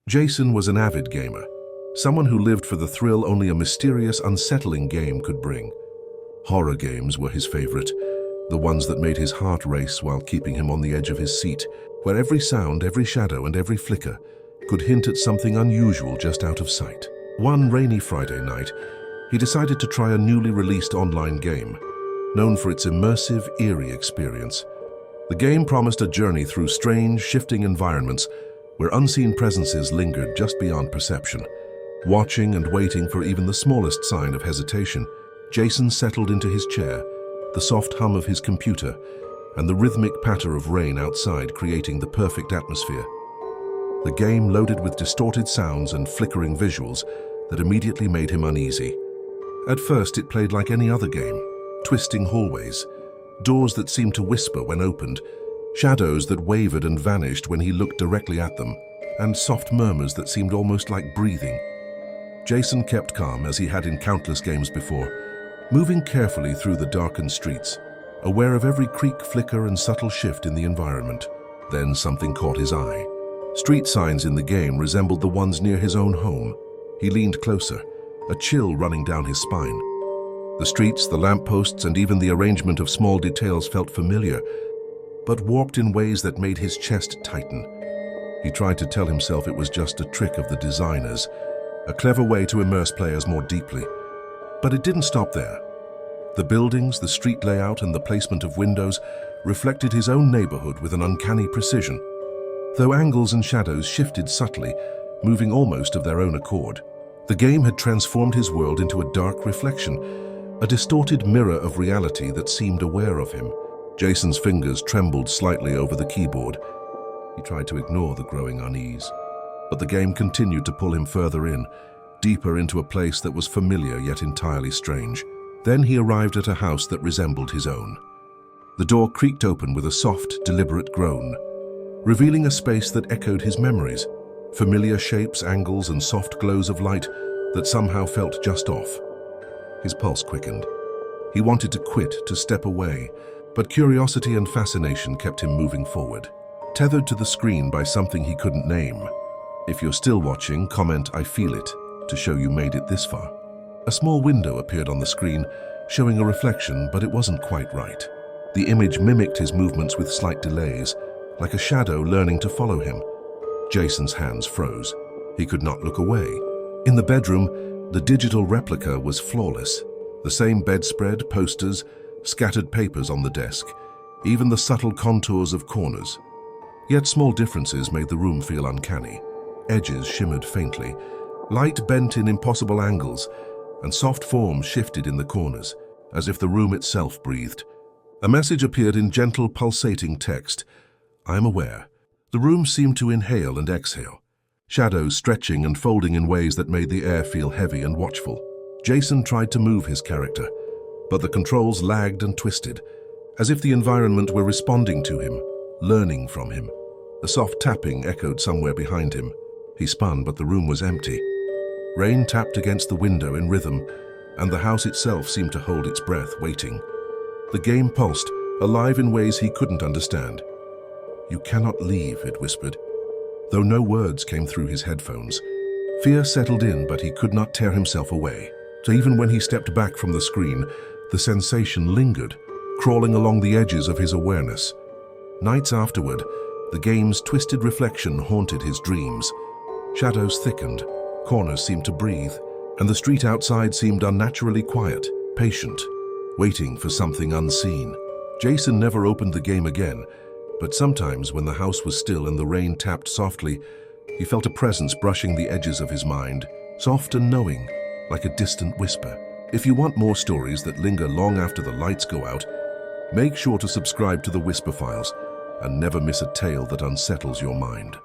Jason was an avid gamer, someone who lived for the thrill only a mysterious, unsettling game could bring. Horror games were his favorite, the ones that made his heart race while keeping him on the edge of his seat, where every sound, every shadow, and every flicker could hint at something unusual just out of sight. One rainy Friday night, he decided to try a newly released online game, known for its immersive, eerie experience. The game promised a journey through strange, shifting environments where unseen presences lingered just beyond perception. Watching and waiting for even the smallest sign of hesitation, Jason settled into his chair, the soft hum of his computer and the rhythmic patter of rain outside creating the perfect atmosphere. The game loaded with distorted sounds and flickering visuals that immediately made him uneasy. At first, it played like any other game, twisting hallways, doors that seemed to whisper when opened, shadows that wavered and vanished when he looked directly at them, and soft murmurs that seemed almost like breathing. Jason kept calm as he had in countless games before, moving carefully through the darkened streets, aware of every creak, flicker, and subtle shift in the environment. Then something caught his eye. Street signs in the game resembled the ones near his own home. He leaned closer, a chill running down his spine. The streets, the lampposts, and even the arrangement of small details felt familiar, but warped in ways that made his chest tighten. He tried to tell himself it was just a trick of the designers, a clever way to immerse players more deeply. But it didn't stop there. The buildings, the street layout, and the placement of windows reflected his own neighborhood with an uncanny precision, though angles and shadows shifted subtly, moving almost of their own accord. The game had transformed his world into a dark reflection, a distorted mirror of reality that seemed aware of him. Jason's fingers trembled slightly over the keyboard. He tried to ignore the growing unease, but the game continued to pull him further in, deeper into a place that was familiar yet entirely strange. Then he arrived at a house that resembled his own. The door creaked open with a soft, deliberate groan, revealing a space that echoed his memories, familiar shapes, angles, and soft glows of light that somehow felt just off. His pulse quickened. He wanted to quit, to step away, but curiosity and fascination kept him moving forward, tethered to the screen by something he couldn't name. If you're still watching, comment "I feel it" to show you made it this far. A small window appeared on the screen, showing a reflection, but it wasn't quite right. The image mimicked his movements with slight delays, like a shadow learning to follow him. Jason's hands froze. He could not look away. In the bedroom, the digital replica was flawless. The same bedspread, posters, scattered papers on the desk, even the subtle contours of corners. Yet small differences made the room feel uncanny. Edges shimmered faintly, light bent in impossible angles, and soft forms shifted in the corners, as if the room itself breathed. A message appeared in gentle, pulsating text. "I am aware." The room seemed to inhale and exhale, shadows stretching and folding in ways that made the air feel heavy and watchful. Jason tried to move his character, but the controls lagged and twisted, as if the environment were responding to him, learning from him. A soft tapping echoed somewhere behind him. He spun, but the room was empty. Rain tapped against the window in rhythm, and the house itself seemed to hold its breath, waiting. The game pulsed, alive in ways he couldn't understand. "You cannot leave," it whispered, though no words came through his headphones. Fear settled in, but he could not tear himself away. So even when he stepped back from the screen, the sensation lingered, crawling along the edges of his awareness. Nights afterward, the game's twisted reflection haunted his dreams. Shadows thickened, corners seemed to breathe, and the street outside seemed unnaturally quiet, patient, waiting for something unseen. Jason never opened the game again, but sometimes when the house was still and the rain tapped softly, he felt a presence brushing the edges of his mind, soft and knowing, like a distant whisper. If you want more stories that linger long after the lights go out, make sure to subscribe to the Whisper Files and never miss a tale that unsettles your mind.